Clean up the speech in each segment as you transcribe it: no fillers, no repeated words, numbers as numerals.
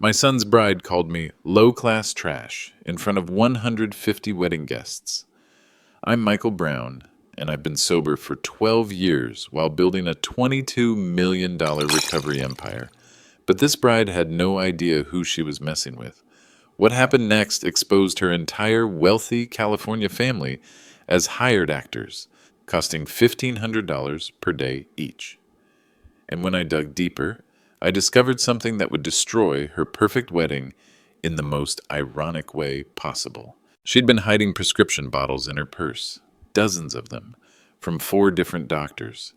My son's bride called me low-class trash in front of 150 wedding guests. I'm Michael Brown, and I've been sober for 12 years while building a $22 million recovery empire. But this bride had no idea who she was messing with. What happened next exposed her entire wealthy California family as hired actors, costing $1,500 per day each. And when I dug deeper, I discovered something that would destroy her perfect wedding in the most ironic way possible. She'd been hiding prescription bottles in her purse, dozens of them, from 4 different doctors.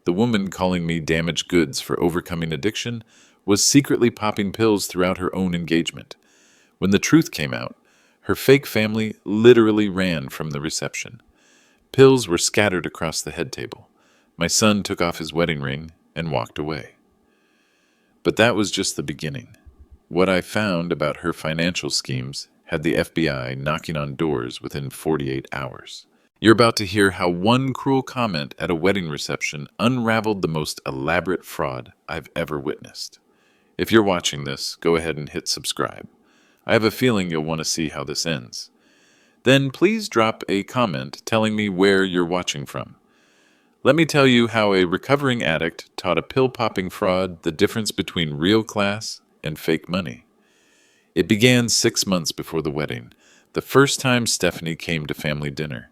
The woman calling me damaged goods for overcoming addiction was secretly popping pills throughout her own engagement. When the truth came out, her fake family literally ran from the reception. Pills were scattered across the head table. My son took off his wedding ring and walked away. But that was just the beginning. What I found about her financial schemes had the FBI knocking on doors within 48 hours. You're about to hear how one cruel comment at a wedding reception unraveled the most elaborate fraud I've ever witnessed. If you're watching this, go ahead and hit subscribe. I have a feeling you'll want to see how this ends. Then please drop a comment telling me where you're watching from. Let me tell you how a recovering addict taught a pill-popping fraud the difference between real class and fake money. It began 6 months before the wedding, the first time Stephanie came to family dinner.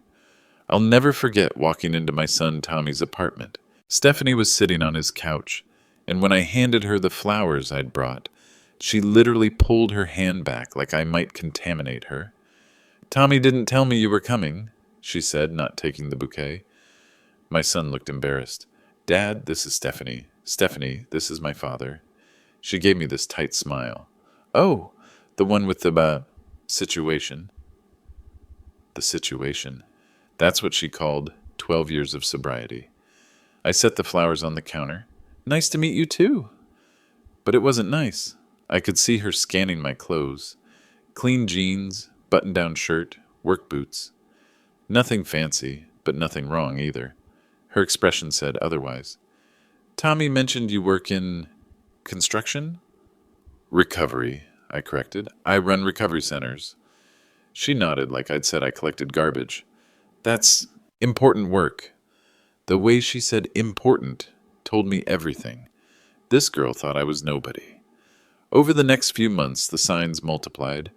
I'll never forget walking into my son Tommy's apartment. Stephanie was sitting on his couch, and when I handed her the flowers I'd brought, she literally pulled her hand back like I might contaminate her. "Tommy didn't tell me you were coming," she said, not taking the bouquet. My son looked embarrassed. "Dad, this is Stephanie. Stephanie, this is my father." She gave me this tight smile. "Oh, the one with the, situation." The situation. That's what she called 12 years of sobriety. I set the flowers on the counter. "Nice to meet you too." But it wasn't nice. I could see her scanning my clothes. Clean jeans, button-down shirt, work boots. Nothing fancy, but nothing wrong either. Her expression said otherwise. "Tommy mentioned you work in construction?" "Recovery," I corrected. "I run recovery centers." She nodded like I'd said I collected garbage. "That's important work." The way she said important told me everything. This girl thought I was nobody. Over the next few months, the signs multiplied.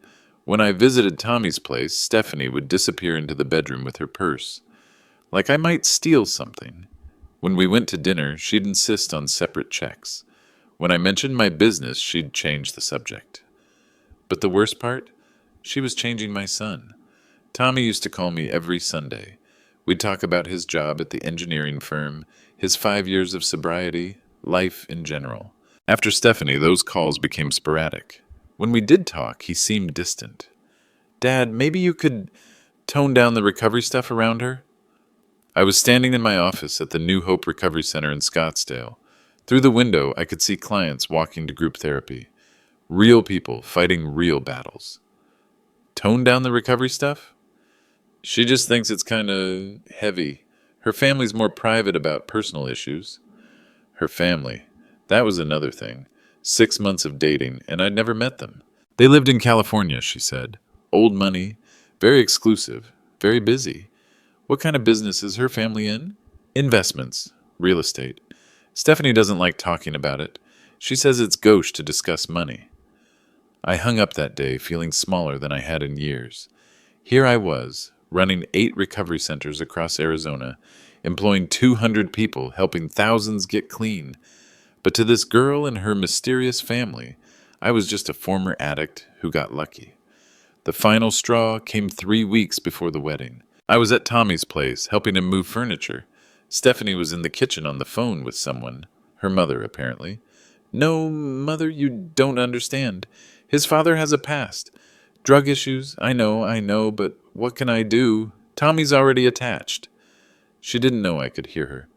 When I visited Tommy's place, Stephanie would disappear into the bedroom with her purse, like I might steal something. When we went to dinner, she'd insist on separate checks. When I mentioned my business, she'd change the subject. But the worst part? She was changing my son. Tommy used to call me every Sunday. We'd talk about his job at the engineering firm, his 5 years of sobriety, life in general. After Stephanie, those calls became sporadic. When we did talk, he seemed distant. "Dad, maybe you could tone down the recovery stuff around her?" I was standing in my office at the New Hope Recovery Center in Scottsdale. Through the window, I could see clients walking to group therapy. Real people fighting real battles. Tone down the recovery stuff? She just thinks it's kind of heavy. Her family's more private about personal issues. Her family. That was another thing. 6 months of dating, and I'd never met them. They lived in California, she said. Old money, very exclusive, very busy. What kind of business is her family in? Investments, real estate. Stephanie doesn't like talking about it. She says it's gauche to discuss money. I hung up that day feeling smaller than I had in years. Here I was, running 8 recovery centers across Arizona, employing 200 people, helping thousands get clean. But to this girl and her mysterious family, I was just a former addict who got lucky. The final straw came 3 weeks before the wedding. I was at Tommy's place, helping him move furniture. Stephanie was in the kitchen on the phone with someone, her mother apparently. "No, Mother, you don't understand. His father has a past. Drug issues, I know, but what can I do? Tommy's already attached." She didn't know I could hear her.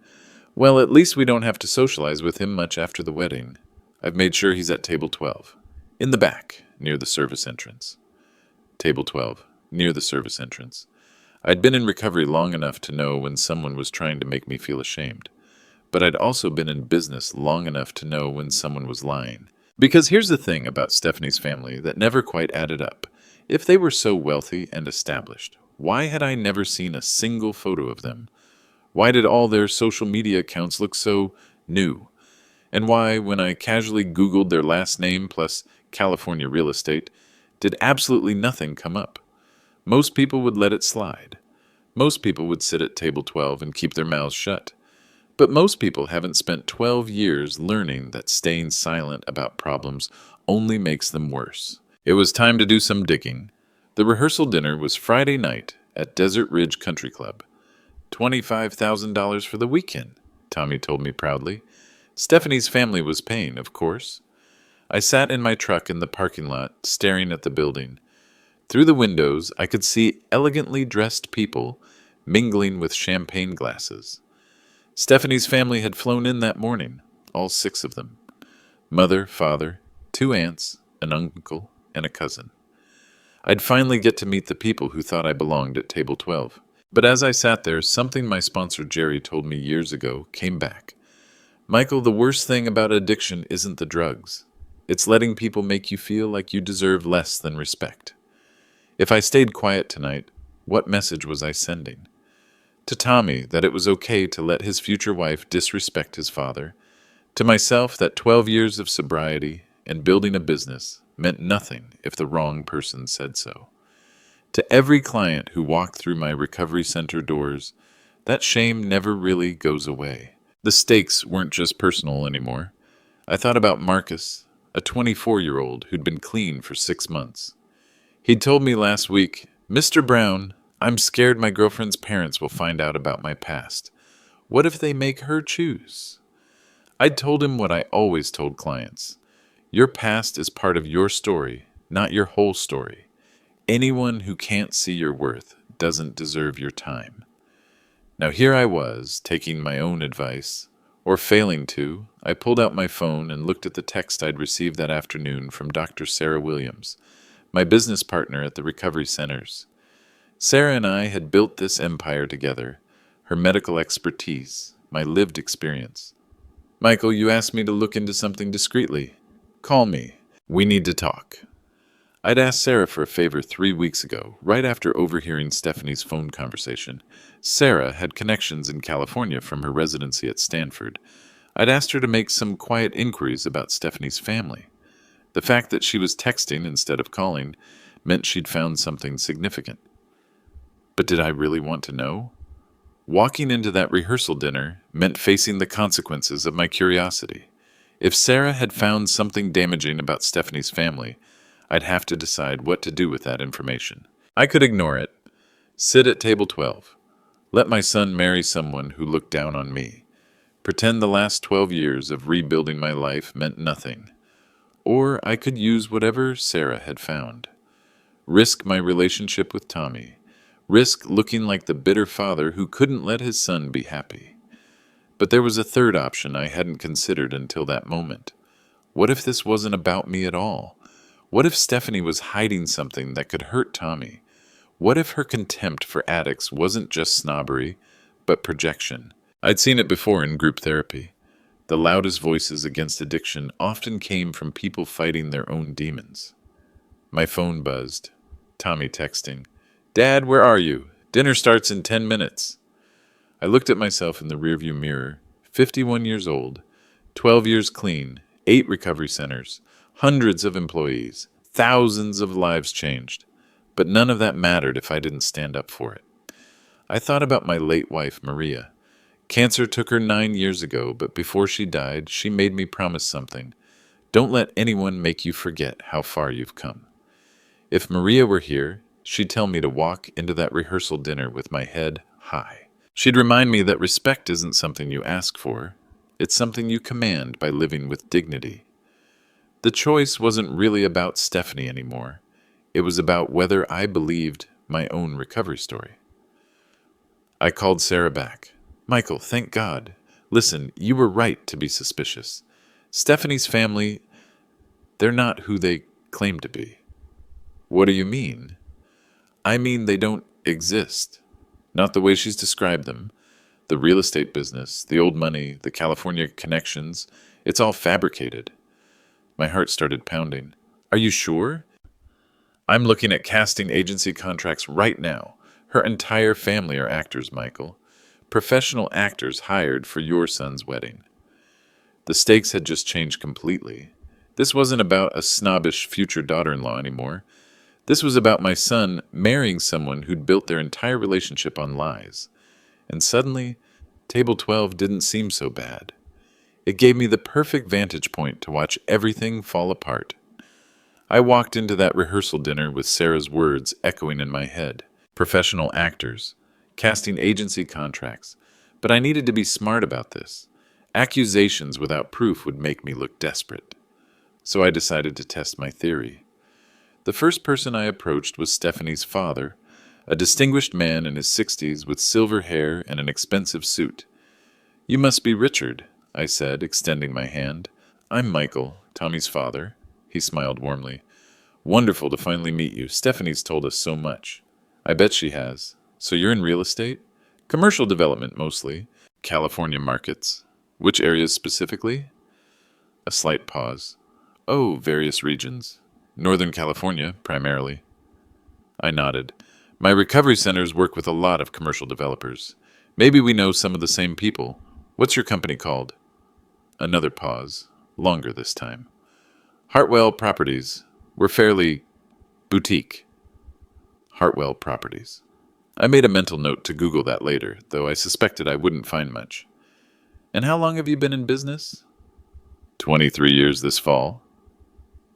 "Well, at least we don't have to socialize with him much after the wedding. I've made sure he's at table 12. In the back, near the service entrance." Table 12, near the service entrance. I'd been in recovery long enough to know when someone was trying to make me feel ashamed. But I'd also been in business long enough to know when someone was lying. Because here's the thing about Stephanie's family that never quite added up. If they were so wealthy and established, why had I never seen a single photo of them? Why did all their social media accounts look so new? And why, when I casually Googled their last name plus California real estate, did absolutely nothing come up? Most people would let it slide. Most people would sit at table 12 and keep their mouths shut. But most people haven't spent 12 years learning that staying silent about problems only makes them worse. It was time to do some digging. The rehearsal dinner was Friday night at Desert Ridge Country Club. $25,000 for the weekend, Tommy told me proudly. Stephanie's family was paying, of course. I sat in my truck in the parking lot, staring at the building. Through the windows, I could see elegantly dressed people mingling with champagne glasses. Stephanie's family had flown in that morning, all 6 of them. Mother, father, 2 aunts, an uncle, and a cousin. I'd finally get to meet the people who thought I belonged at table 12. But as I sat there, something my sponsor Jerry told me years ago came back. Michael, the worst thing about addiction isn't the drugs. It's letting people make you feel like you deserve less than respect. If I stayed quiet tonight, what message was I sending? To Tommy, that it was okay to let his future wife disrespect his father. To myself, that 12 years of sobriety and building a business meant nothing if the wrong person said so. To every client who walked through my recovery center doors, that shame never really goes away. The stakes weren't just personal anymore. I thought about Marcus, a 24-year-old who'd been clean for 6 months. He'd told me last week, "Mr. Brown, I'm scared my girlfriend's parents will find out about my past. What if they make her choose?" I'd told him what I always told clients. Your past is part of your story, not your whole story. Anyone who can't see your worth doesn't deserve your time. Now here I was, taking my own advice, or failing to. I pulled out my phone and looked at the text I'd received that afternoon from Dr. Sarah Williams, my business partner at the recovery centers. Sarah and I had built this empire together, her medical expertise, my lived experience. "Michael, you asked me to look into something discreetly. Call me. We need to talk." I'd asked Sarah for a favor 3 weeks ago, right after overhearing Stephanie's phone conversation. Sarah had connections in California from her residency at Stanford. I'd asked her to make some quiet inquiries about Stephanie's family. The fact that she was texting instead of calling meant she'd found something significant. But did I really want to know? Walking into that rehearsal dinner meant facing the consequences of my curiosity. If Sarah had found something damaging about Stephanie's family, I'd have to decide what to do with that information. I could ignore it, sit at table 12, let my son marry someone who looked down on me, pretend the last 12 years of rebuilding my life meant nothing. Or I could use whatever Sarah had found. Risk my relationship with Tommy. Risk looking like the bitter father who couldn't let his son be happy. But there was a third option I hadn't considered until that moment. What if this wasn't about me at all? What if Stephanie was hiding something that could hurt Tommy? What if her contempt for addicts wasn't just snobbery, but projection? I'd seen it before in group therapy. The loudest voices against addiction often came from people fighting their own demons. My phone buzzed. Tommy texting, "Dad, where are you? Dinner starts in 10 minutes. I looked at myself in the rearview mirror, 51 years old, 12 years clean, 8 recovery centers, hundreds of employees, thousands of lives changed. But none of that mattered if I didn't stand up for it. I thought about my late wife, Maria. Cancer took her 9 years ago, but before she died, she made me promise something. Don't let anyone make you forget how far you've come. If Maria were here, she'd tell me to walk into that rehearsal dinner with my head high. She'd remind me that respect isn't something you ask for. It's something you command by living with dignity. The choice wasn't really about Stephanie anymore. It was about whether I believed my own recovery story. I called Sarah back. "Michael, thank God. Listen, you were right to be suspicious. Stephanie's family, they're not who they claim to be." "What do you mean?" "I mean they don't exist. Not the way she's described them. The real estate business, the old money, the California connections, it's all fabricated. My heart started pounding. Are you sure? I'm looking at casting agency contracts right now. Her entire family are actors, Michael. Professional actors hired for your son's wedding. The stakes had just changed completely. This wasn't about a snobbish future daughter-in-law anymore. This was about my son marrying someone who'd built their entire relationship on lies. And suddenly, Table 12 didn't seem so bad. It gave me the perfect vantage point to watch everything fall apart. I walked into that rehearsal dinner with Sarah's words echoing in my head. Professional actors, casting agency contracts. But I needed to be smart about this. Accusations without proof would make me look desperate. So I decided to test my theory. The first person I approached was Stephanie's father, a distinguished man in his 60s with silver hair and an expensive suit. You must be Richard, I said, extending my hand. I'm Michael, Tommy's father. He smiled warmly. Wonderful to finally meet you. Stephanie's told us so much. I bet she has. So you're in real estate? Commercial development, mostly. California markets. Which areas specifically? A slight pause. Oh, various regions. Northern California, primarily. I nodded. My recovery centers work with a lot of commercial developers. Maybe we know some of the same people. What's your company called? Another pause. Longer this time. Hartwell Properties. We're fairly boutique. Hartwell Properties. I made a mental note to Google that later, though I suspected I wouldn't find much. And how long have you been in business? 23 years this fall.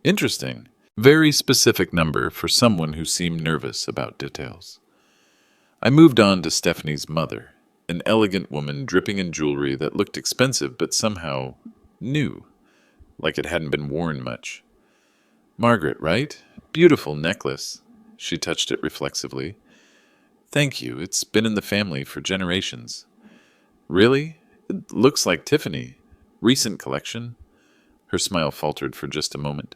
Interesting. Very specific number for someone who seemed nervous about details. I moved on to Stephanie's mother, an elegant woman dripping in jewelry that looked expensive but somehow new, like it hadn't been worn much. Margaret, right? Beautiful necklace. She touched it reflexively. Thank you. It's been in the family for generations. Really? It looks like Tiffany. Recent collection? Her smile faltered for just a moment.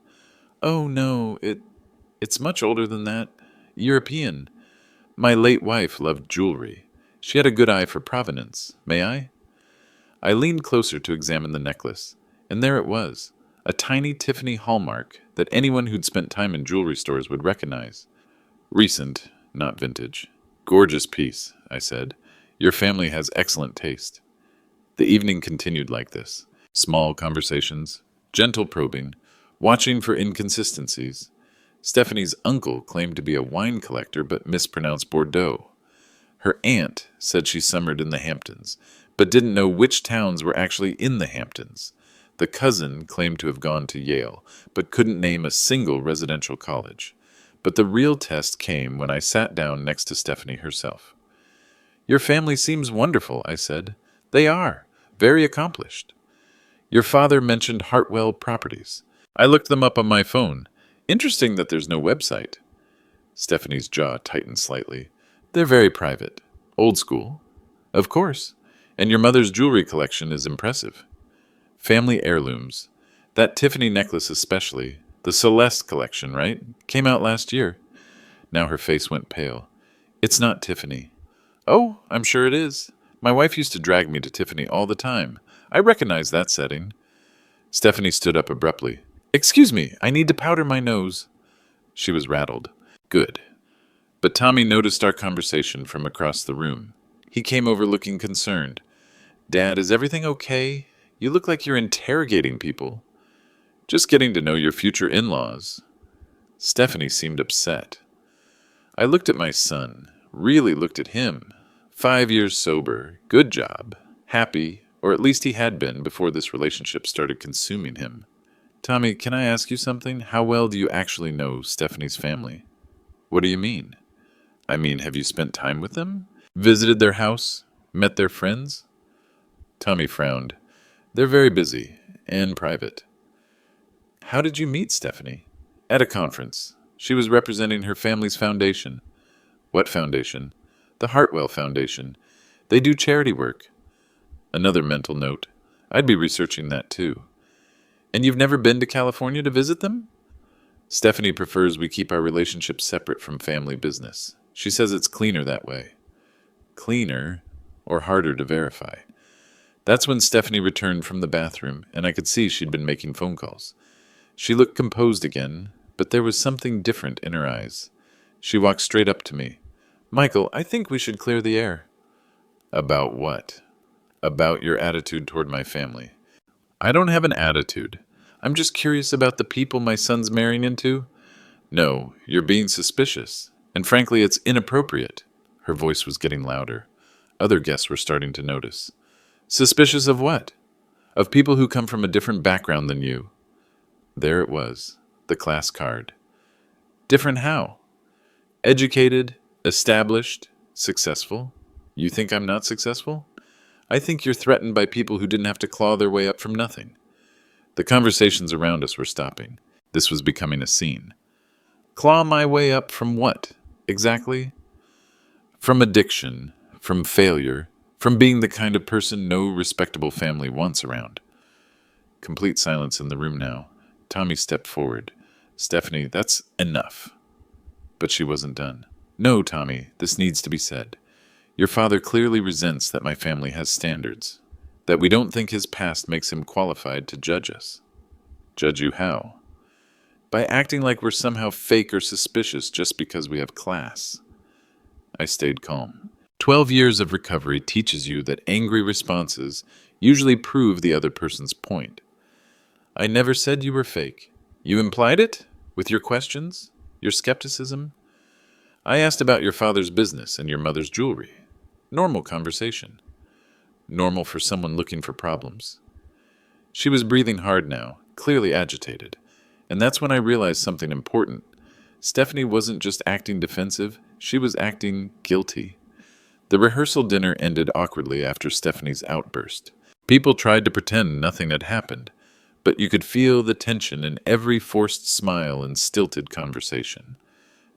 Oh, no, it's much older than that. European. My late wife loved jewelry. She had a good eye for provenance. May I? I leaned closer to examine the necklace, and there it was, a tiny Tiffany hallmark that anyone who'd spent time in jewelry stores would recognize. Recent, not vintage. Gorgeous piece, I said. Your family has excellent taste. The evening continued like this. Small conversations, gentle probing, watching for inconsistencies. Stephanie's uncle claimed to be a wine collector but mispronounced Bordeaux. Her aunt said she summered in the Hamptons, but didn't know which towns were actually in the Hamptons. The cousin claimed to have gone to Yale, but couldn't name a single residential college. But the real test came when I sat down next to Stephanie herself. Your family seems wonderful, I said. They are. Very accomplished. Your father mentioned Hartwell Properties. I looked them up on my phone. Interesting that there's no website. Stephanie's jaw tightened slightly. They're very private. Old school. Of course. And your mother's jewelry collection is impressive. Family heirlooms. That Tiffany necklace especially. The Celeste collection, right? Came out last year. Now her face went pale. It's not Tiffany. Oh, I'm sure it is. My wife used to drag me to Tiffany all the time. I recognize that setting. Stephanie stood up abruptly. Excuse me, I need to powder my nose. She was rattled. Good. But Tommy noticed our conversation from across the room. He came over looking concerned. Dad, is everything okay? You look like you're interrogating people. Just getting to know your future in-laws. Stephanie seemed upset. I looked at my son, really looked at him. 5 years sober, good job, happy, or at least he had been before this relationship started consuming him. Tommy, can I ask you something? How well do you actually know Stephanie's family? What do you mean? I mean, have you spent time with them? Visited their house? Met their friends? Tommy frowned. They're very busy and private. How did you meet Stephanie? At a conference. She was representing her family's foundation. What foundation? The Hartwell Foundation. They do charity work. Another mental note. I'd be researching that too. And you've never been to California to visit them? Stephanie prefers we keep our relationship separate from family business. She says it's cleaner that way. Cleaner or harder to verify. That's when Stephanie returned from the bathroom, and I could see she'd been making phone calls. She looked composed again, but there was something different in her eyes. She walked straight up to me. Michael, I think we should clear the air. About what? About your attitude toward my family. I don't have an attitude. I'm just curious about the people my son's marrying into. No, you're being suspicious. And frankly, it's inappropriate. Her voice was getting louder. Other guests were starting to notice. Suspicious of what? Of people who come from a different background than you. There it was, the class card. Different how? Educated, established, successful. You think I'm not successful? I think you're threatened by people who didn't have to claw their way up from nothing. The conversations around us were stopping. This was becoming a scene. Claw my way up from what, exactly? From addiction, from failure, from being the kind of person no respectable family wants around. Complete silence in the room now. Tommy stepped forward. Stephanie, that's enough. But she wasn't done. No, Tommy, this needs to be said. Your father clearly resents that my family has standards, that we don't think his past makes him qualified to judge us. Judge you how? By acting like we're somehow fake or suspicious just because we have class. I stayed calm. 12 years of recovery teaches you that angry responses usually prove the other person's point. I never said you were fake. You implied it? With your questions? Your skepticism? I asked about your father's business and your mother's jewelry. Normal conversation. Normal for someone looking for problems. She was breathing hard now, clearly agitated. And that's when I realized something important. Stephanie wasn't just acting defensive, she was acting guilty. The rehearsal dinner ended awkwardly after Stephanie's outburst. People tried to pretend nothing had happened, but you could feel the tension in every forced smile and stilted conversation.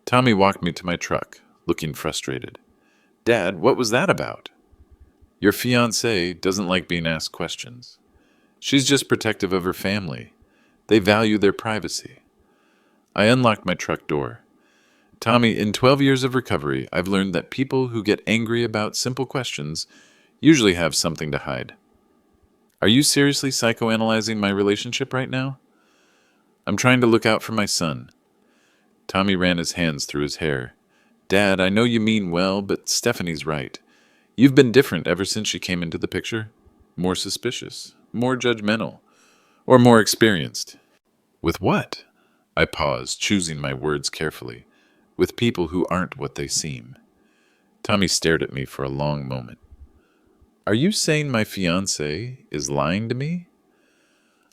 Tommy walked me to my truck, looking frustrated. Dad, what was that about? Your fiancée doesn't like being asked questions. She's just protective of her family. They value their privacy. I unlocked my truck door. Tommy, in 12 years of recovery, I've learned that people who get angry about simple questions usually have something to hide. Are you seriously psychoanalyzing my relationship right now? I'm trying to look out for my son. Tommy ran his hands through his hair. Dad, I know you mean well, but Stephanie's right. You've been different ever since she came into the picture. More suspicious, more judgmental, or more experienced. With what? I paused, choosing my words carefully. With people who aren't what they seem. Tommy stared at me for a long moment. Are you saying my fiancé is lying to me?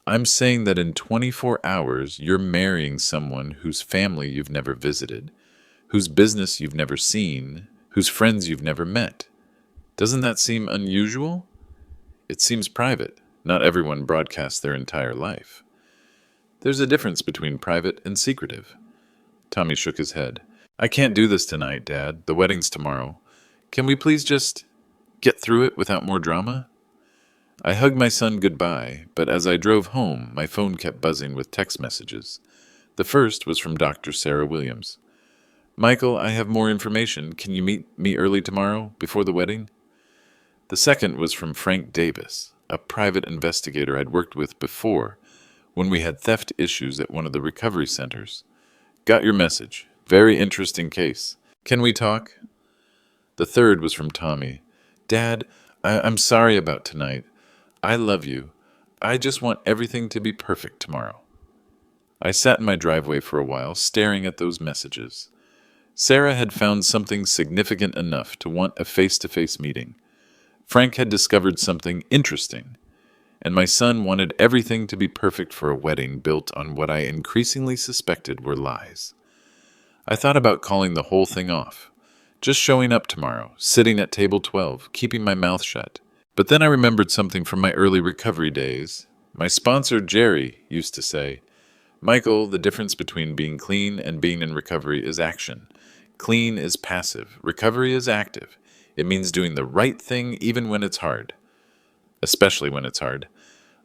I'm saying that in 24 hours, you're marrying someone whose family you've never visited, whose business you've never seen, whose friends you've never met. Doesn't that seem unusual? It seems private. Not everyone broadcasts their entire life. There's a difference between private and secretive. Tommy shook his head. I can't do this tonight, Dad. The wedding's tomorrow. Can we please just get through it without more drama? I hugged my son goodbye, but as I drove home, my phone kept buzzing with text messages. The first was from Dr. Sarah Williams. Michael, I have more information. Can you meet me early tomorrow, before the wedding? The second was from Frank Davis, a private investigator I'd worked with before, when we had theft issues at one of the recovery centers. Got your message. Very interesting case. Can we talk? The third was from Tommy. Dad, I'm sorry about tonight. I love you. I just want everything to be perfect tomorrow. I sat in my driveway for a while, staring at those messages. Sarah had found something significant enough to want a face-to-face meeting. Frank had discovered something interesting, and my son wanted everything to be perfect for a wedding built on what I increasingly suspected were lies. I thought about calling the whole thing off, just showing up tomorrow, sitting at table 12, keeping my mouth shut. But then I remembered something from my early recovery days. My sponsor, Jerry, used to say, Michael, the difference between being clean and being in recovery is action. Clean is passive. Recovery is active. It means doing the right thing even when it's hard. Especially when it's hard.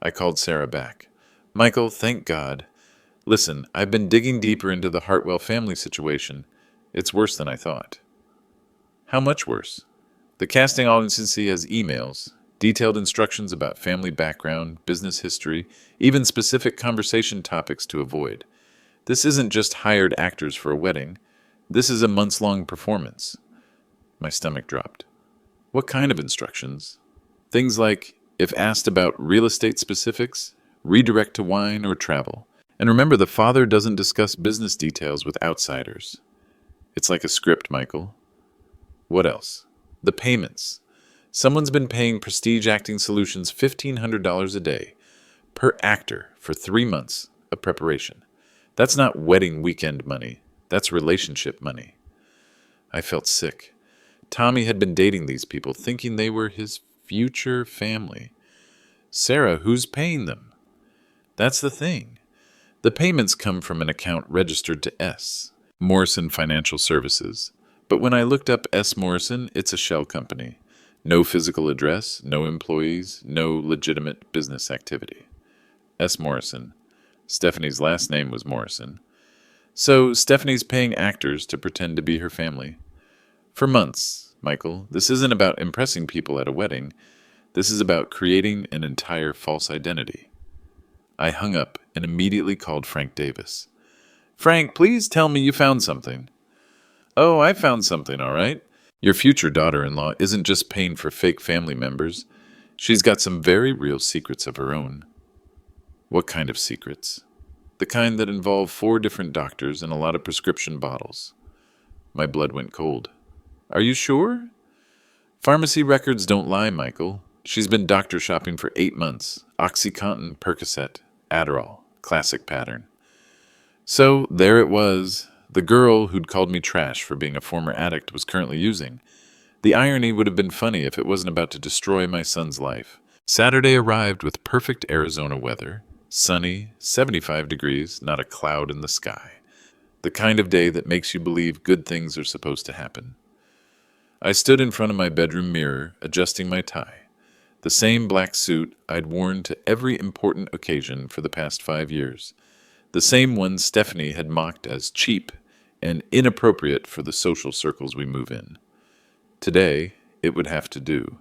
I called Sarah back. Michael, thank God. Listen, I've been digging deeper into the Hartwell family situation. It's worse than I thought. How much worse? The casting audience has emails. Detailed instructions about family background, business history, even specific conversation topics to avoid. This isn't just hired actors for a wedding. This is a months-long performance. My stomach dropped. What kind of instructions? Things like, if asked about real estate specifics, redirect to wine or travel. And remember, the father doesn't discuss business details with outsiders. It's like a script, Michael. What else? The payments. Someone's been paying Prestige Acting Solutions $1,500 a day per actor for 3 months of preparation. That's not wedding weekend money. That's relationship money. I felt sick. Tommy had been dating these people, thinking they were his future family. Sarah, who's paying them? That's the thing. The payments come from an account registered to S. Morrison Financial Services. But when I looked up S. Morrison, it's a shell company. No physical address, no employees, no legitimate business activity. S. Morrison. Stephanie's last name was Morrison. So Stephanie's paying actors to pretend to be her family. For months, Michael, this isn't about impressing people at a wedding. This is about creating an entire false identity. I hung up and immediately called Frank Davis. Frank, please tell me you found something. Oh, I found something, all right. Your future daughter-in-law isn't just paying for fake family members. She's got some very real secrets of her own. What kind of secrets? The kind that involve 4 different doctors and a lot of prescription bottles. My blood went cold. Are you sure? Pharmacy records don't lie, Michael. She's been doctor shopping for 8 months. OxyContin, Percocet, Adderall. Classic pattern. So there it was. The girl who'd called me trash for being a former addict was currently using. The irony would have been funny if it wasn't about to destroy my son's life. Saturday arrived with perfect Arizona weather. Sunny, 75 degrees, not a cloud in the sky. The kind of day that makes you believe good things are supposed to happen. I stood in front of my bedroom mirror, adjusting my tie. The same black suit I'd worn to every important occasion for the past 5 years. The same one Stephanie had mocked as cheap and inappropriate for the social circles we move in. Today, it would have to do.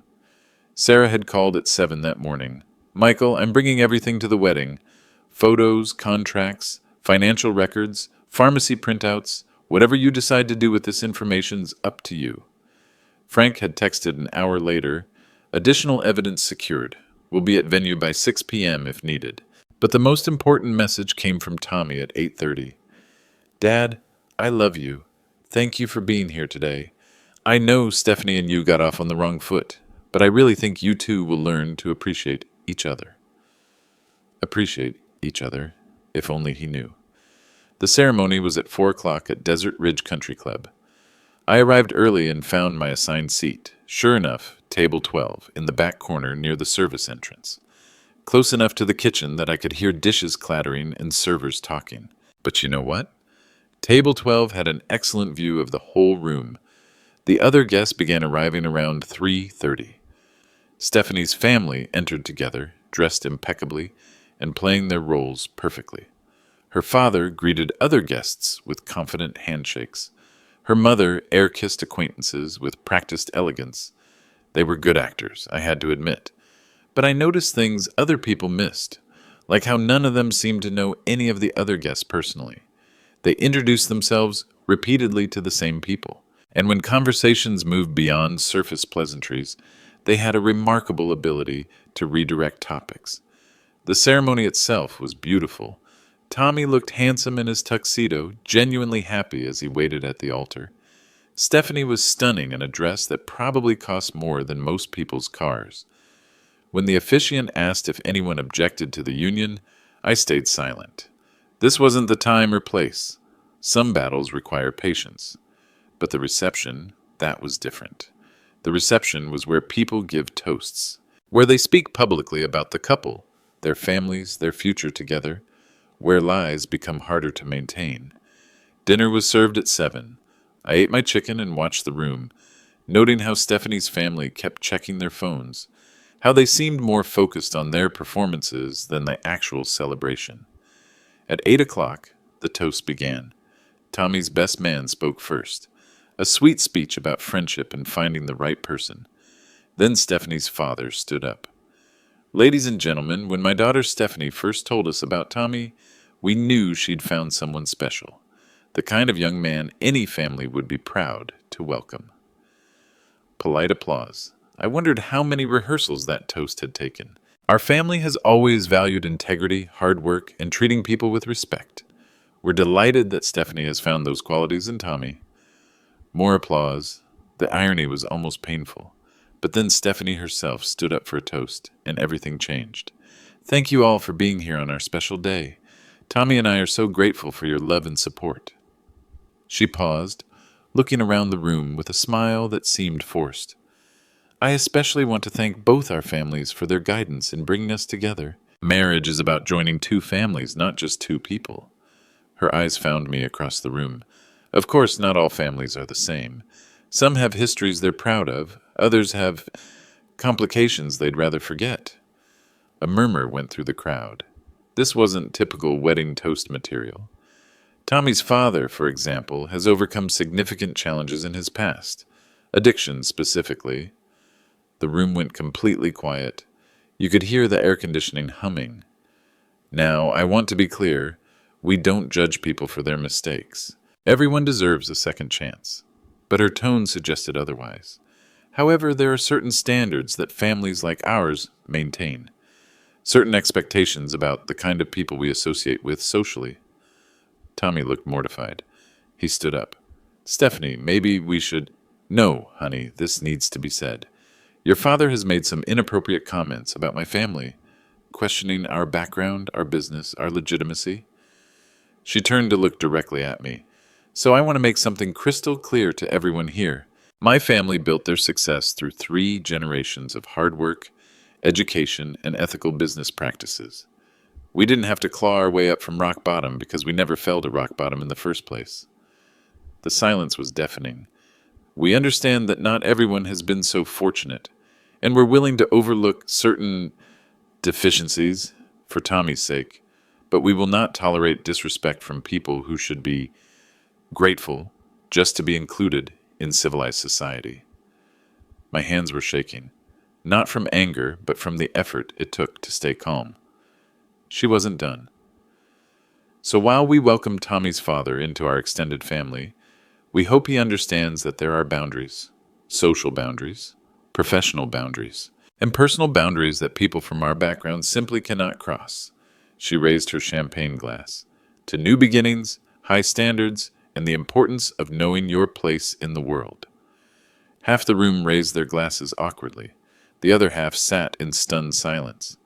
Sarah had called at 7 that morning. Michael, I'm bringing everything to the wedding. Photos, contracts, financial records, pharmacy printouts, whatever you decide to do with this information's up to you. Frank had texted an hour later, additional evidence secured. We'll be at venue by 6 p.m. if needed. But the most important message came from Tommy at 8:30. Dad, I love you. Thank you for being here today. I know Stephanie and you got off on the wrong foot, but I really think you two will learn to appreciate each other. Appreciate each other, if only he knew. The ceremony was at 4 o'clock at Desert Ridge Country Club. I arrived early and found my assigned seat. Sure enough, table 12, in the back corner near the service entrance. Close enough to the kitchen that I could hear dishes clattering and servers talking. But you know what? Table 12 had an excellent view of the whole room. The other guests began arriving around 3:30. Stephanie's family entered together, dressed impeccably, and playing their roles perfectly. Her father greeted other guests with confident handshakes. Her mother air-kissed acquaintances with practiced elegance. They were good actors, I had to admit. But I noticed things other people missed, like how none of them seemed to know any of the other guests personally. They introduced themselves repeatedly to the same people, and when conversations moved beyond surface pleasantries, they had a remarkable ability to redirect topics. The ceremony itself was beautiful. Tommy looked handsome in his tuxedo, genuinely happy as he waited at the altar. Stephanie was stunning in a dress that probably cost more than most people's cars. When the officiant asked if anyone objected to the union, I stayed silent. This wasn't the time or place. Some battles require patience. But the reception, that was different. The reception was where people give toasts, where they speak publicly about the couple, their families, their future together, where lies become harder to maintain. Dinner was served at 7. I ate my chicken and watched the room, noting how Stephanie's family kept checking their phones, how they seemed more focused on their performances than the actual celebration. At 8 o'clock, the toast began. Tommy's best man spoke first, a sweet speech about friendship and finding the right person. Then Stephanie's father stood up. Ladies and gentlemen, when my daughter Stephanie first told us about Tommy, we knew she'd found someone special, the kind of young man any family would be proud to welcome. Polite applause. I wondered how many rehearsals that toast had taken. Our family has always valued integrity, hard work, and treating people with respect. We're delighted that Stephanie has found those qualities in Tommy. More applause. The irony was almost painful. But then Stephanie herself stood up for a toast, and everything changed. Thank you all for being here on our special day. Tommy and I are so grateful for your love and support. She paused, looking around the room with a smile that seemed forced. I especially want to thank both our families for their guidance in bringing us together. Marriage is about joining two families, not just two people. Her eyes found me across the room. Of course, not all families are the same. Some have histories they're proud of, others have complications they'd rather forget. A murmur went through the crowd. This wasn't typical wedding toast material. Tommy's father, for example, has overcome significant challenges in his past. Addiction, specifically. The room went completely quiet. You could hear the air conditioning humming. Now, I want to be clear, we don't judge people for their mistakes. Everyone deserves a second chance. But her tone suggested otherwise. However, there are certain standards that families like ours maintain. Certain expectations about the kind of people we associate with socially. Tommy looked mortified. He stood up. Stephanie, maybe we should... No, honey, this needs to be said. Your father has made some inappropriate comments about my family, questioning our background, our business, our legitimacy. She turned to look directly at me. So I want to make something crystal clear to everyone here. My family built their success through 3 generations of hard work, education, and ethical business practices. We didn't have to claw our way up from rock bottom because we never fell to rock bottom in the first place. The silence was deafening. We understand that not everyone has been so fortunate, and we're willing to overlook certain deficiencies for Tommy's sake, but we will not tolerate disrespect from people who should be grateful just to be included in civilized society. My hands were shaking, not from anger, but from the effort it took to stay calm. She wasn't done. So while we welcome Tommy's father into our extended family, we hope he understands that there are boundaries, social boundaries, professional boundaries, and personal boundaries that people from our background simply cannot cross. She raised her champagne glass. To new beginnings, high standards, and the importance of knowing your place in the world. Half the room raised their glasses awkwardly. The other half sat in stunned silence.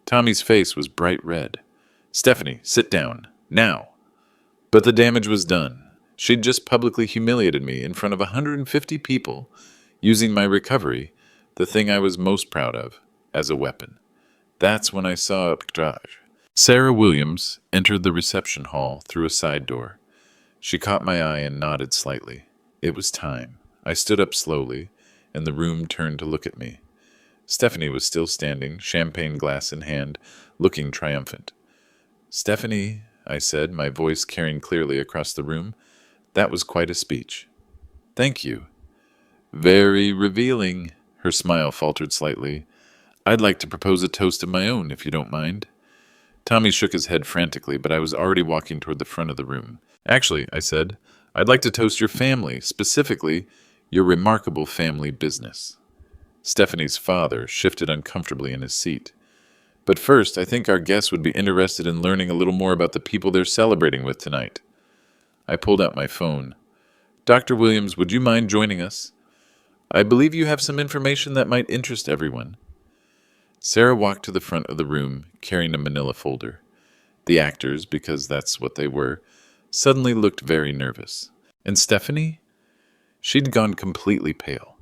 Tommy's face was bright red. Stephanie, sit down. Now. But the damage was done. She'd just publicly humiliated me in front of 150 people, using my recovery, the thing I was most proud of, as a weapon. That's when I saw a pictage. Sarah Williams entered the reception hall through a side door. She caught my eye and nodded slightly. It was time. I stood up slowly, and the room turned to look at me. Stephanie was still standing, champagne glass in hand, looking triumphant. Stephanie, I said, my voice carrying clearly across the room, that was quite a speech. Thank you. Very revealing. Her smile faltered slightly. I'd like to propose a toast of my own, if you don't mind. Tommy shook his head frantically, but I was already walking toward the front of the room. Actually, I said, I'd like to toast your family, specifically your remarkable family business. Stephanie's father shifted uncomfortably in his seat. But first, I think our guests would be interested in learning a little more about the people they're celebrating with tonight. I pulled out my phone. Dr. Williams, would you mind joining us? I believe you have some information that might interest everyone. Sarah walked to the front of the room, carrying a manila folder. The actors, because that's what they were, suddenly looked very nervous. And Stephanie? She'd gone completely pale.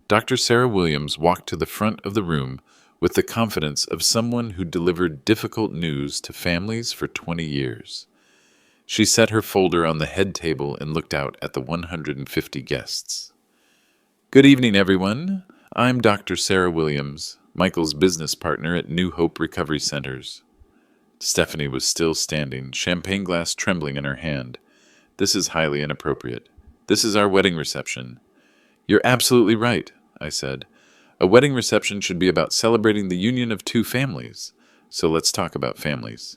Dr. Sarah Williams walked to the front of the room with the confidence of someone who delivered difficult news to families for 20 years. She set her folder on the head table and looked out at the 150 guests. Good evening, everyone. I'm Dr. Sarah Williams, Michael's business partner at New Hope Recovery Centers. Stephanie was still standing, champagne glass trembling in her hand. This is highly inappropriate. This is our wedding reception. You're absolutely right, I said. A wedding reception should be about celebrating the union of two families. So let's talk about families.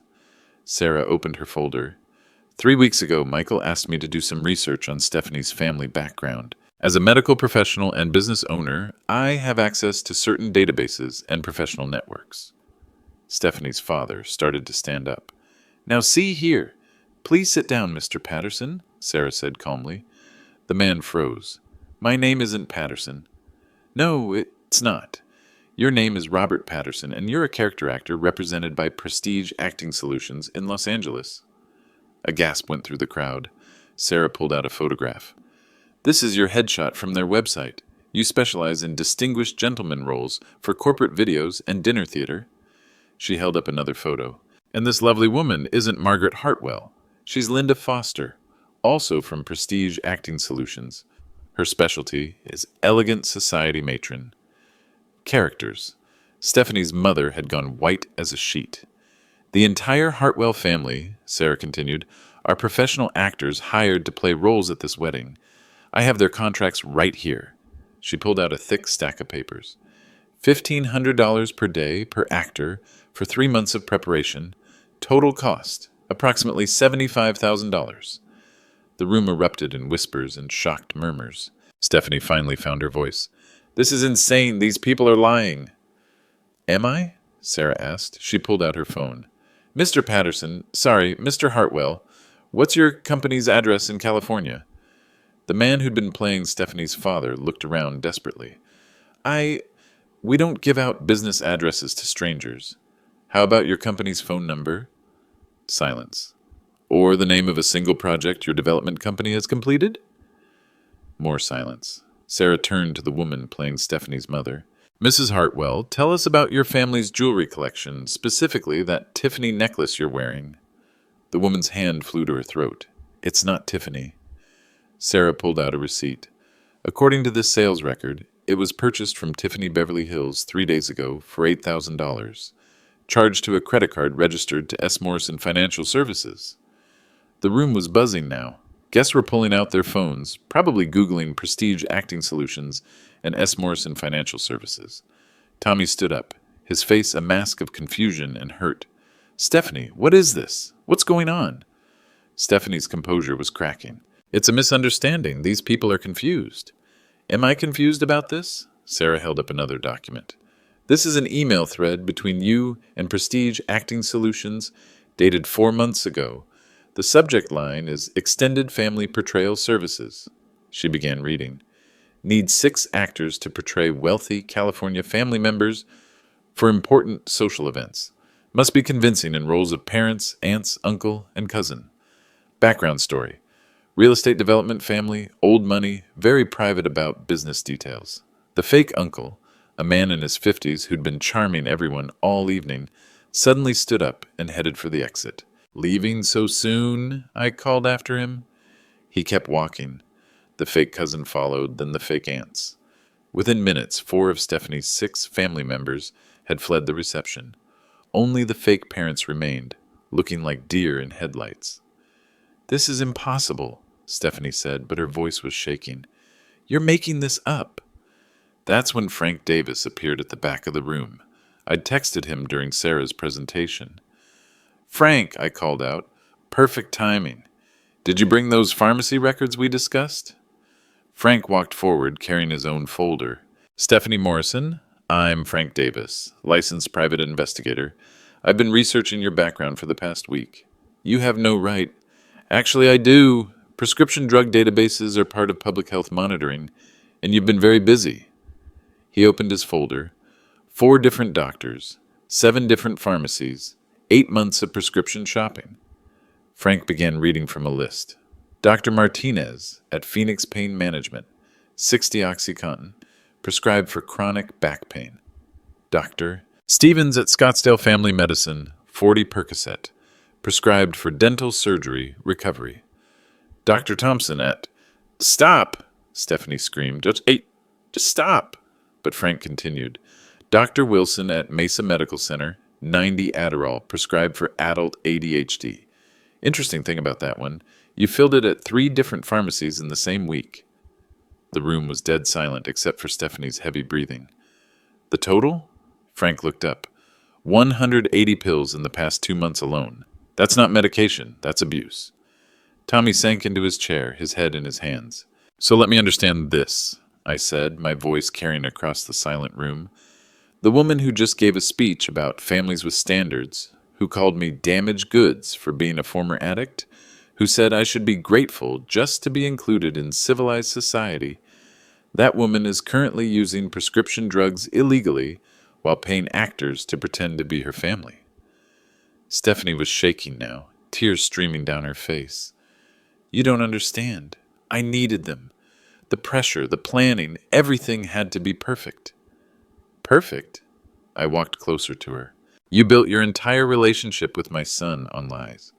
Sarah opened her folder. 3 weeks ago, Michael asked me to do some research on Stephanie's family background. As a medical professional and business owner, I have access to certain databases and professional networks. Stephanie's father started to stand up. Now see here. Please sit down, Mr. Patterson, Sarah said calmly. The man froze. My name isn't Patterson. No, it's not. Your name is Robert Patterson, and you're a character actor represented by Prestige Acting Solutions in Los Angeles. A gasp went through the crowd. Sarah pulled out a photograph. This is your headshot from their website. You specialize in distinguished gentleman roles for corporate videos and dinner theater. She held up another photo. And this lovely woman isn't Margaret Hartwell. She's Linda Foster, also from Prestige Acting Solutions. Her specialty is elegant society matron. Characters. Stephanie's mother had gone white as a sheet. The entire Hartwell family, Sarah continued, are professional actors hired to play roles at this wedding. I have their contracts right here. She pulled out a thick stack of papers. $1,500 per day per actor for 3 months of preparation. Total cost, approximately $75,000. The room erupted in whispers and shocked murmurs. Stephanie finally found her voice. This is insane. These people are lying. Am I? Sarah asked. She pulled out her phone. Mr. Patterson, Mr. Hartwell, what's your company's address in California? The man who'd been playing Stephanie's father looked around desperately. We don't give out business addresses to strangers. How about your company's phone number? Silence. Or the name of a single project your development company has completed? More silence. Sarah turned to the woman playing Stephanie's mother. Mrs. Hartwell, tell us about your family's jewelry collection, specifically that Tiffany necklace you're wearing. The woman's hand flew to her throat. It's not Tiffany. Sarah pulled out a receipt. According to this sales record, it was purchased from Tiffany Beverly Hills 3 days ago for $8,000, charged to a credit card registered to S. Morrison Financial Services. The room was buzzing now. Guests were pulling out their phones, probably Googling Prestige Acting Solutions and S. Morrison Financial Services. Tommy stood up, his face a mask of confusion and hurt. Stephanie, what is this? What's going on? Stephanie's composure was cracking. It's a misunderstanding. These people are confused. Am I confused about this? Sarah held up another document. This is an email thread between you and Prestige Acting Solutions dated 4 months ago. The subject line is Extended Family Portrayal Services. She began reading. Need 6 actors to portray wealthy California family members for important social events. Must be convincing in roles of parents, aunts, uncle, and cousin. Background story. Real estate development family, old money, very private about business details. The fake uncle, a man in his 50s who'd been charming everyone all evening, suddenly stood up and headed for the exit. Leaving so soon? I called after him. He kept walking. The fake cousin followed, then the fake aunts. Within minutes, 4 of Stephanie's 6 family members had fled the reception. Only the fake parents remained, looking like deer in headlights. This is impossible, Stephanie said, but her voice was shaking. You're making this up. That's when Frank Davis appeared at the back of the room. I'd texted him during Sarah's presentation. Frank, I called out. Perfect timing. Did you bring those pharmacy records we discussed? Frank walked forward, carrying his own folder. Stephanie Morrison, I'm Frank Davis, licensed private investigator. I've been researching your background for the past week. You have no right. Actually, I do. Prescription drug databases are part of public health monitoring, and you've been very busy. He opened his folder. 4 different doctors, 7 different pharmacies, 8 months of prescription shopping. Frank began reading from a list. Dr. Martinez at Phoenix Pain Management, 60 OxyContin, prescribed for chronic back pain. Dr. Stevens at Scottsdale Family Medicine, 40 Percocet, prescribed for dental surgery recovery. Dr. Thompson at... Stop! Stephanie screamed. Just stop! But Frank continued. Dr. Wilson at Mesa Medical Center, 90 Adderall, prescribed for adult ADHD. Interesting thing about that one, you filled it at 3 different pharmacies in the same week. The room was dead silent except for Stephanie's heavy breathing. The total? Frank looked up. 180 pills in the past 2 months alone. That's not medication, that's abuse. Tommy sank into his chair, his head in his hands. So let me understand this, I said, my voice carrying across the silent room. The woman who just gave a speech about families with standards, who called me damaged goods for being a former addict, who said I should be grateful just to be included in civilized society, that woman is currently using prescription drugs illegally while paying actors to pretend to be her family. Stephanie was shaking now, tears streaming down her face. You don't understand. I needed them. The pressure, the planning, everything had to be perfect. Perfect? I walked closer to her. You built your entire relationship with my son on lies.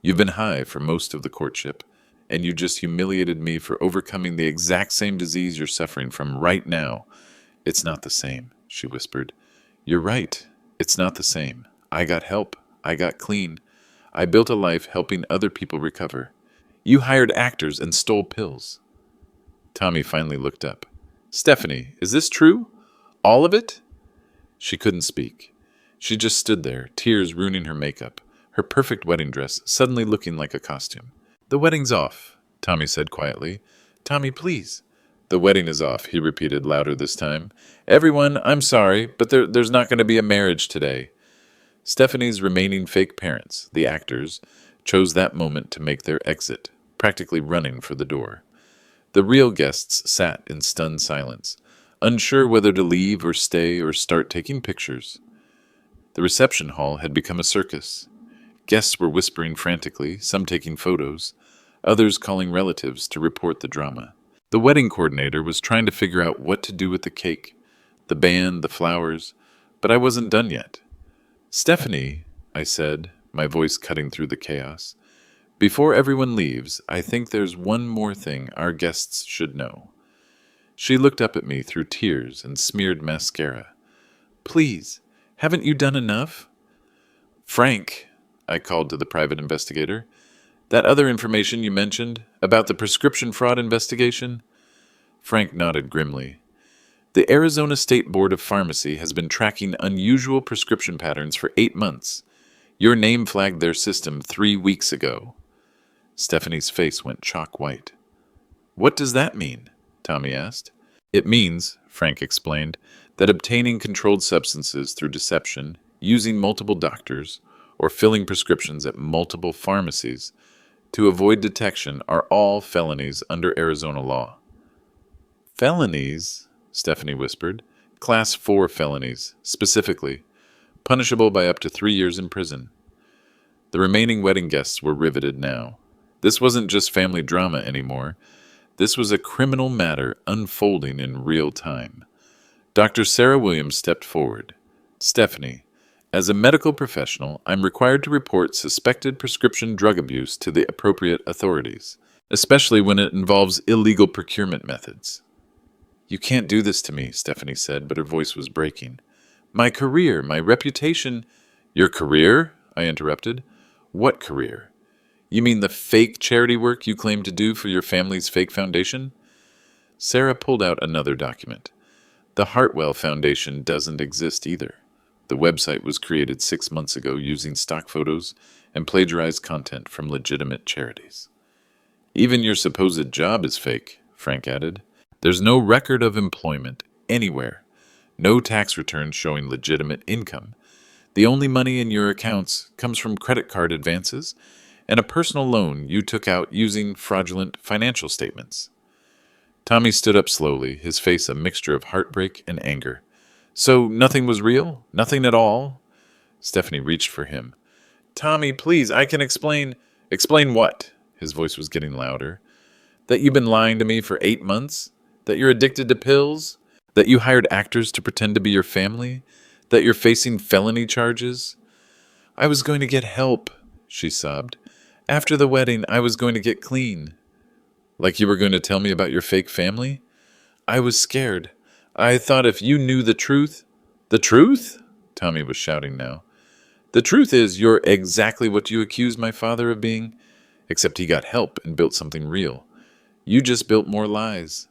You've been high for most of the courtship, and you just humiliated me for overcoming the exact same disease you're suffering from right now. It's not the same, she whispered. You're right. It's not the same. I got help. I got clean. I built a life helping other people recover. You hired actors and stole pills. Tommy finally looked up. Stephanie, is this true? All of it? She couldn't speak. She just stood there, tears ruining her makeup, her perfect wedding dress suddenly looking like a costume. The wedding's off, Tommy said quietly. Tommy, please. The wedding is off, he repeated louder this time. Everyone, I'm sorry, but there's not going to be a marriage today. Stephanie's remaining fake parents, the actors, chose that moment to make their exit, practically running for the door. The real guests sat in stunned silence, unsure whether to leave or stay or start taking pictures. The reception hall had become a circus. Guests were whispering frantically, some taking photos, others calling relatives to report the drama. The wedding coordinator was trying to figure out what to do with the cake, the band, the flowers, but I wasn't done yet. Stephanie, I said, my voice cutting through the chaos, before everyone leaves, I think there's one more thing our guests should know. She looked up at me through tears and smeared mascara. Please, haven't you done enough? Frank, I called to the private investigator, that other information you mentioned about the prescription fraud investigation? Frank nodded grimly. The Arizona State Board of Pharmacy has been tracking unusual prescription patterns for 8 months. Your name flagged their system 3 weeks ago. Stephanie's face went chalk white. What does that mean? Tommy asked. It means, Frank explained, that obtaining controlled substances through deception, using multiple doctors, or filling prescriptions at multiple pharmacies to avoid detection are all felonies under Arizona law. Felonies? Stephanie whispered. Class 4 felonies, specifically, punishable by up to 3 years in prison. The remaining wedding guests were riveted now. This wasn't just family drama anymore. This was a criminal matter unfolding in real time. Dr. Sarah Williams stepped forward. Stephanie, as a medical professional, I'm required to report suspected prescription drug abuse to the appropriate authorities, especially when it involves illegal procurement methods. You can't do this to me, Stephanie said, but her voice was breaking. My career, my reputation. Your career? I interrupted. What career? You mean the fake charity work you claim to do for your family's fake foundation? Sarah pulled out another document. The Hartwell Foundation doesn't exist either. The website was created 6 months ago using stock photos and plagiarized content from legitimate charities. Even your supposed job is fake, Frank added. There's no record of employment anywhere. No tax returns showing legitimate income. The only money in your accounts comes from credit card advances and a personal loan you took out using fraudulent financial statements. Tommy stood up slowly, his face a mixture of heartbreak and anger. So nothing was real? Nothing at all? Stephanie reached for him. Tommy, please, I can explain. Explain what? His voice was getting louder. That you've been lying to me for 8 months? That you're addicted to pills? That you hired actors to pretend to be your family? That you're facing felony charges? I was going to get help, she sobbed. After the wedding, I was going to get clean. Like you were going to tell me about your fake family? I was scared. I thought if you knew the truth... The truth? Tommy was shouting now. The truth is you're exactly what you accused my father of being, except he got help and built something real. You just built more lies.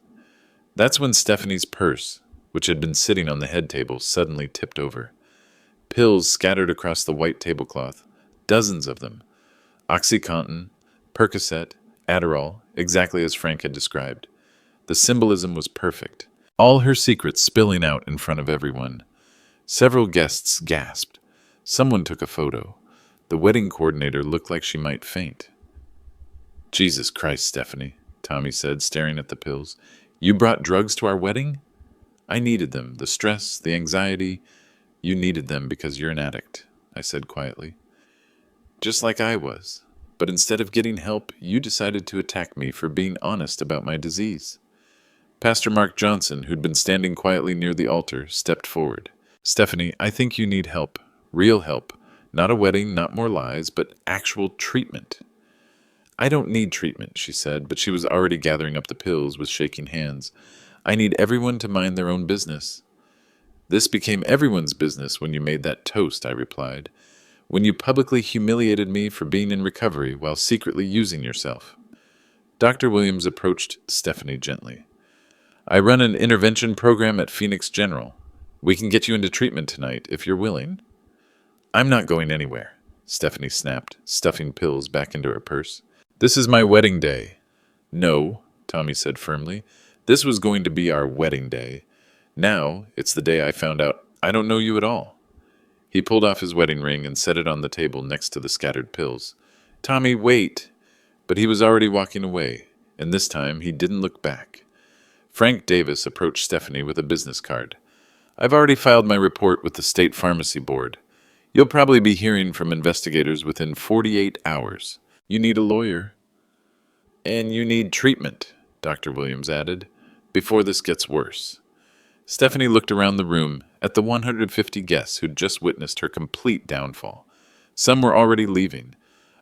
That's when Stephanie's purse, which had been sitting on the head table, suddenly tipped over. Pills scattered across the white tablecloth, dozens of them. OxyContin, Percocet, Adderall, exactly as Frank had described. The symbolism was perfect. All her secrets spilling out in front of everyone. Several guests gasped. Someone took a photo. The wedding coordinator looked like she might faint. Jesus Christ, Stephanie, Tommy said, staring at the pills. You brought drugs to our wedding? I needed them. The stress, the anxiety. You needed them because you're an addict, I said quietly. Just like I was. But instead of getting help, you decided to attack me for being honest about my disease. Pastor Mark Johnson, who'd been standing quietly near the altar, stepped forward. Stephanie, I think you need help. Real help. Not a wedding, not more lies, but actual treatment. I don't need treatment, she said, but she was already gathering up the pills with shaking hands. I need everyone to mind their own business. This became everyone's business when you made that toast, I replied. When you publicly humiliated me for being in recovery while secretly using yourself. Dr. Williams approached Stephanie gently. I run an intervention program at Phoenix General. We can get you into treatment tonight if you're willing. I'm not going anywhere, Stephanie snapped, stuffing pills back into her purse. This is my wedding day. No, Tommy said firmly. This was going to be our wedding day. Now, it's the day I found out I don't know you at all. He pulled off his wedding ring and set it on the table next to the scattered pills. Tommy, wait! But he was already walking away, and this time he didn't look back. Frank Davis approached Stephanie with a business card. I've already filed my report with the State Pharmacy Board. You'll probably be hearing from investigators within 48 hours. You need a lawyer. And you need treatment, Dr. Williams added, before this gets worse. Stephanie looked around the room at the 150 guests who'd just witnessed her complete downfall. Some were already leaving.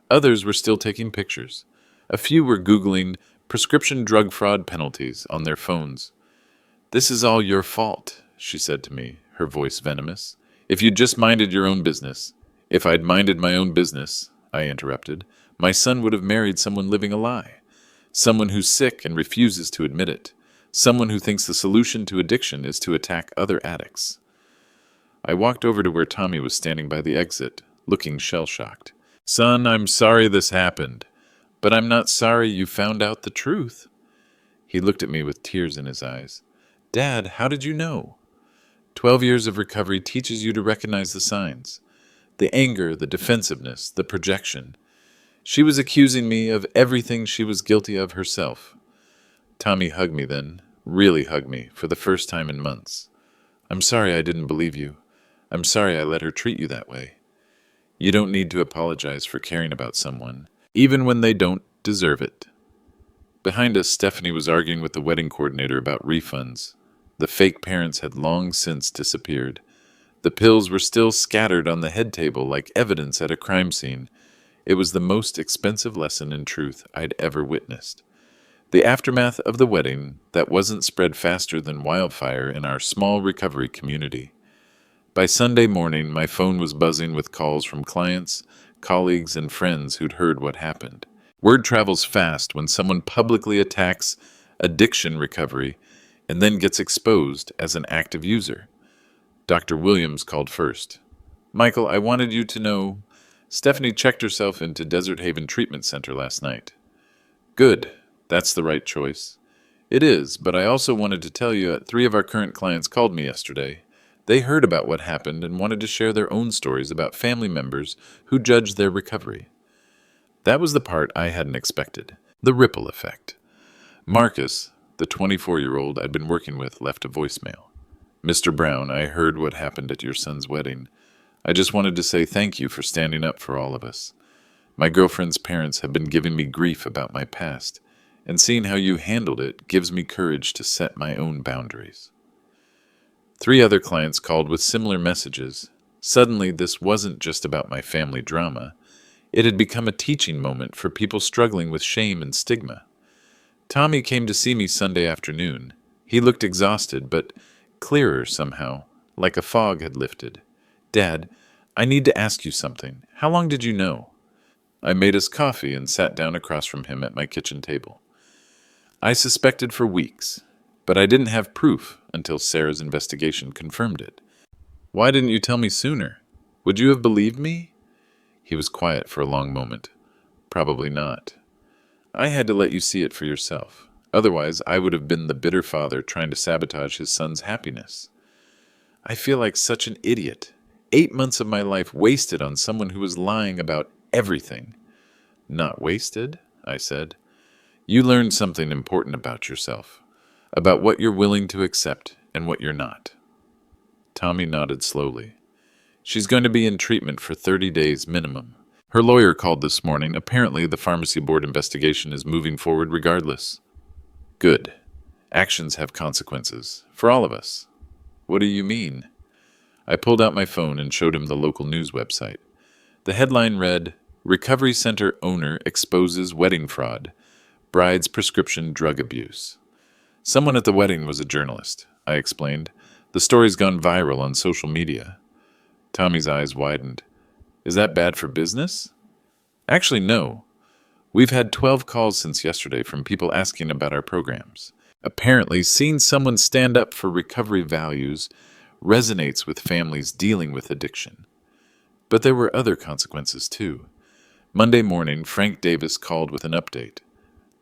Others were still taking pictures. A few were Googling prescription drug fraud penalties on their phones. This is all your fault, she said to me, her voice venomous. If you'd just minded your own business. If I'd minded my own business, I interrupted, my son would have married someone living a lie. Someone who's sick and refuses to admit it. Someone who thinks the solution to addiction is to attack other addicts. I walked over to where Tommy was standing by the exit, looking shell-shocked. Son, I'm sorry this happened, but I'm not sorry you found out the truth. He looked at me with tears in his eyes. Dad, how did you know? 12 years of recovery teaches you to recognize the signs. The anger, the defensiveness, the projection. She was accusing me of everything she was guilty of herself. Tommy hugged me then, really hugged me, for the first time in months. I'm sorry I didn't believe you. I'm sorry I let her treat you that way. You don't need to apologize for caring about someone, even when they don't deserve it. Behind us, Stephanie was arguing with the wedding coordinator about refunds. The fake parents had long since disappeared. The pills were still scattered on the head table like evidence at a crime scene. It was the most expensive lesson in truth I'd ever witnessed. The aftermath of the wedding that wasn't spread faster than wildfire in our small recovery community. By Sunday morning, my phone was buzzing with calls from clients, colleagues, and friends who'd heard what happened. Word travels fast when someone publicly attacks addiction recovery and then gets exposed as an active user. Dr. Williams called first. Michael, I wanted you to know, Stephanie checked herself into Desert Haven Treatment Center last night. Good. That's the right choice. It is, but I also wanted to tell you that 3 of our current clients called me yesterday. They heard about what happened and wanted to share their own stories about family members who judged their recovery. That was the part I hadn't expected. The ripple effect. Marcus, the 24-year-old I'd been working with, left a voicemail. Mr. Brown, I heard what happened at your son's wedding. I just wanted to say thank you for standing up for all of us. My girlfriend's parents have been giving me grief about my past, and seeing how you handled it gives me courage to set my own boundaries. 3 other clients called with similar messages. Suddenly, this wasn't just about my family drama. It had become a teaching moment for people struggling with shame and stigma. Tommy came to see me Sunday afternoon. He looked exhausted, but clearer somehow, like a fog had lifted. Dad, I need to ask you something. How long did you know? I made us coffee and sat down across from him at my kitchen table. I suspected for weeks. But I didn't have proof until Sarah's investigation confirmed it. Why didn't you tell me sooner? Would you have believed me? He was quiet for a long moment. Probably not. I had to let you see it for yourself. Otherwise, I would have been the bitter father trying to sabotage his son's happiness. I feel like such an idiot. 8 months of my life wasted on someone who was lying about everything. Not wasted, I said. You learned something important about yourself, about what you're willing to accept and what you're not. Tommy nodded slowly. She's going to be in treatment for 30 days minimum. Her lawyer called this morning. Apparently, the pharmacy board investigation is moving forward regardless. Good. Actions have consequences. For all of us. What do you mean? I pulled out my phone and showed him the local news website. The headline read, Recovery Center Owner Exposes Wedding Fraud. Bride's Prescription Drug Abuse. Someone at the wedding was a journalist, I explained. The story's gone viral on social media. Tommy's eyes widened. Is that bad for business? Actually, no. We've had 12 calls since yesterday from people asking about our programs. Apparently, seeing someone stand up for recovery values resonates with families dealing with addiction. But there were other consequences, too. Monday morning, Frank Davis called with an update.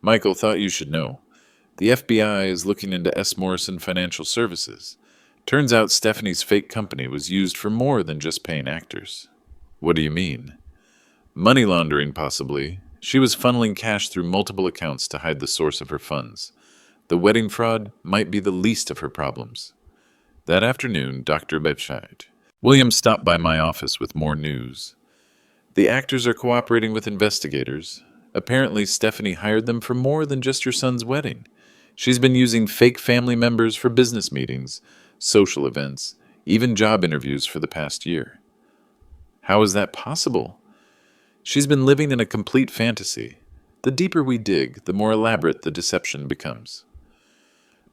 Michael, thought you should know. The FBI is looking into S. Morrison Financial Services. Turns out Stephanie's fake company was used for more than just paying actors. What do you mean? Money laundering, possibly. She was funneling cash through multiple accounts to hide the source of her funds. The wedding fraud might be the least of her problems. That afternoon, Dr. Bedford Williams stopped by my office with more news. The actors are cooperating with investigators. Apparently, Stephanie hired them for more than just your son's wedding. She's been using fake family members for business meetings, social events, even job interviews for the past year. How is that possible? She's been living in a complete fantasy. The deeper we dig, the more elaborate the deception becomes.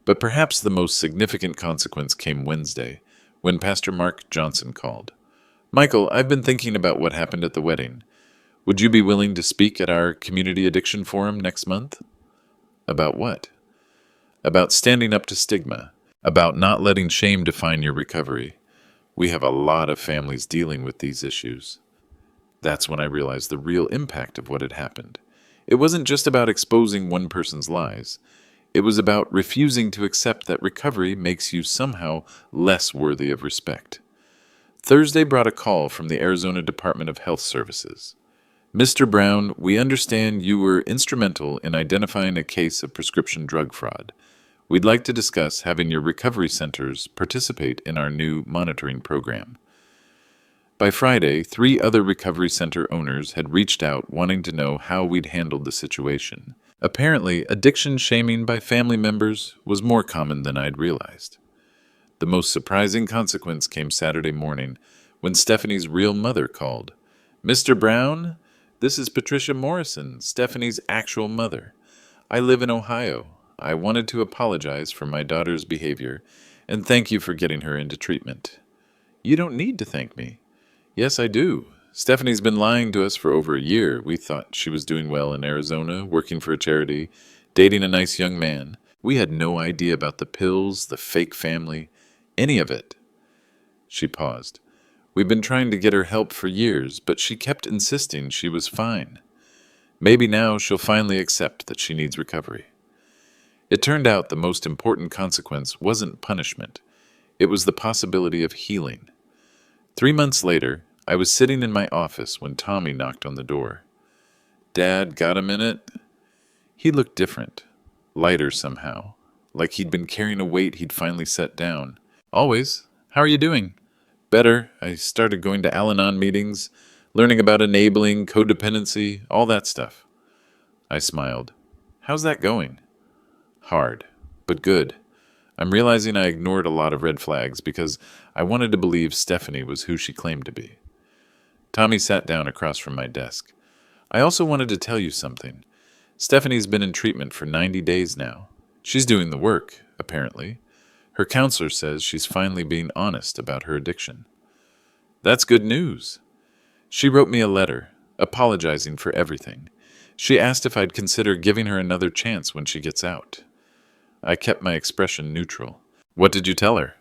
But perhaps the most significant consequence came Wednesday, when Pastor Mark Johnson called. Michael, I've been thinking about what happened at the wedding. Would you be willing to speak at our Community Addiction Forum next month? About what? About standing up to stigma, about not letting shame define your recovery. We have a lot of families dealing with these issues. That's when I realized the real impact of what had happened. It wasn't just about exposing one person's lies. It was about refusing to accept that recovery makes you somehow less worthy of respect. Thursday brought a call from the Arizona Department of Health Services. Mr. Brown, we understand you were instrumental in identifying a case of prescription drug fraud. We'd like to discuss having your recovery centers participate in our new monitoring program. By Friday, 3 other recovery center owners had reached out wanting to know how we'd handled the situation. Apparently, addiction shaming by family members was more common than I'd realized. The most surprising consequence came Saturday morning when Stephanie's real mother called. Mr. Brown, this is Patricia Morrison, Stephanie's actual mother. I live in Ohio. I wanted to apologize for my daughter's behavior and thank you for getting her into treatment. You don't need to thank me. Yes, I do. Stephanie's been lying to us for over a year. We thought she was doing well in Arizona, working for a charity, dating a nice young man. We had no idea about the pills, the fake family, any of it. She paused. We've been trying to get her help for years, but she kept insisting she was fine. Maybe now she'll finally accept that she needs recovery. It turned out the most important consequence wasn't punishment. It was the possibility of healing. 3 months later, I was sitting in my office when Tommy knocked on the door. Dad, got a minute? He looked different, lighter somehow, like he'd been carrying a weight he'd finally set down. Always. How are you doing? Better. I started going to Al-Anon meetings, learning about enabling, codependency, all that stuff. I smiled. How's that going? Hard, but good. I'm realizing I ignored a lot of red flags because I wanted to believe Stephanie was who she claimed to be. Tommy sat down across from my desk. I also wanted to tell you something. Stephanie's been in treatment for 90 days now. She's doing the work, apparently. Her counselor says she's finally being honest about her addiction. That's good news. She wrote me a letter, apologizing for everything. She asked if I'd consider giving her another chance when she gets out. I kept my expression neutral. What did you tell her?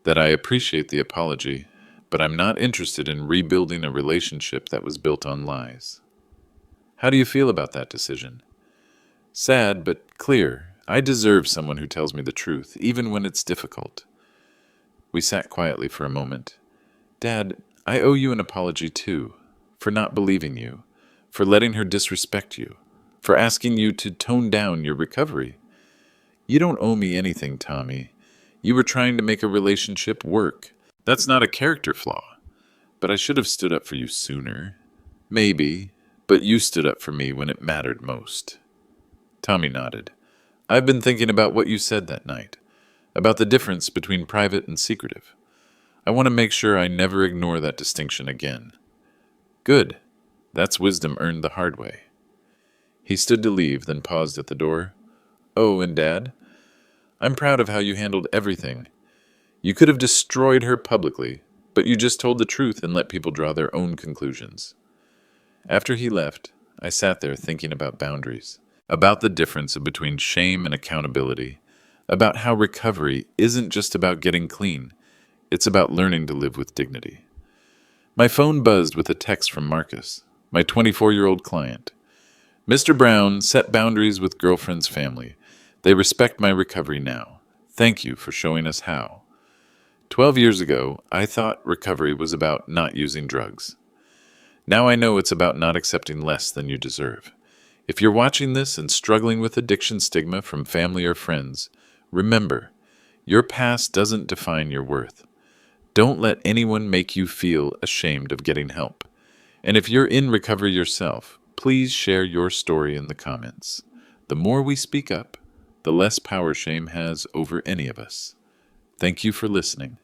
That I appreciate the apology, but I'm not interested in rebuilding a relationship that was built on lies. How do you feel about that decision? Sad, but clear. I deserve someone who tells me the truth, even when it's difficult. We sat quietly for a moment. Dad, I owe you an apology too, for not believing you, for letting her disrespect you, for asking you to tone down your recovery. You don't owe me anything, Tommy. You were trying to make a relationship work. That's not a character flaw. But I should have stood up for you sooner. Maybe, but you stood up for me when it mattered most. Tommy nodded. I've been thinking about what you said that night, about the difference between private and secretive. I want to make sure I never ignore that distinction again. Good. That's wisdom earned the hard way. He stood to leave, then paused at the door. Oh, and Dad? I'm proud of how you handled everything. You could have destroyed her publicly, but you just told the truth and let people draw their own conclusions. After he left, I sat there thinking about boundaries, about the difference between shame and accountability, about how recovery isn't just about getting clean, it's about learning to live with dignity. My phone buzzed with a text from Marcus, my 24-year-old client. Mr. Brown set boundaries with girlfriend's family. They respect my recovery now. Thank you for showing us how. 12 years ago, I thought recovery was about not using drugs. Now I know it's about not accepting less than you deserve. If you're watching this and struggling with addiction stigma from family or friends, remember, your past doesn't define your worth. Don't let anyone make you feel ashamed of getting help. And if you're in recovery yourself, please share your story in the comments. The more we speak up, the less power shame has over any of us. Thank you for listening.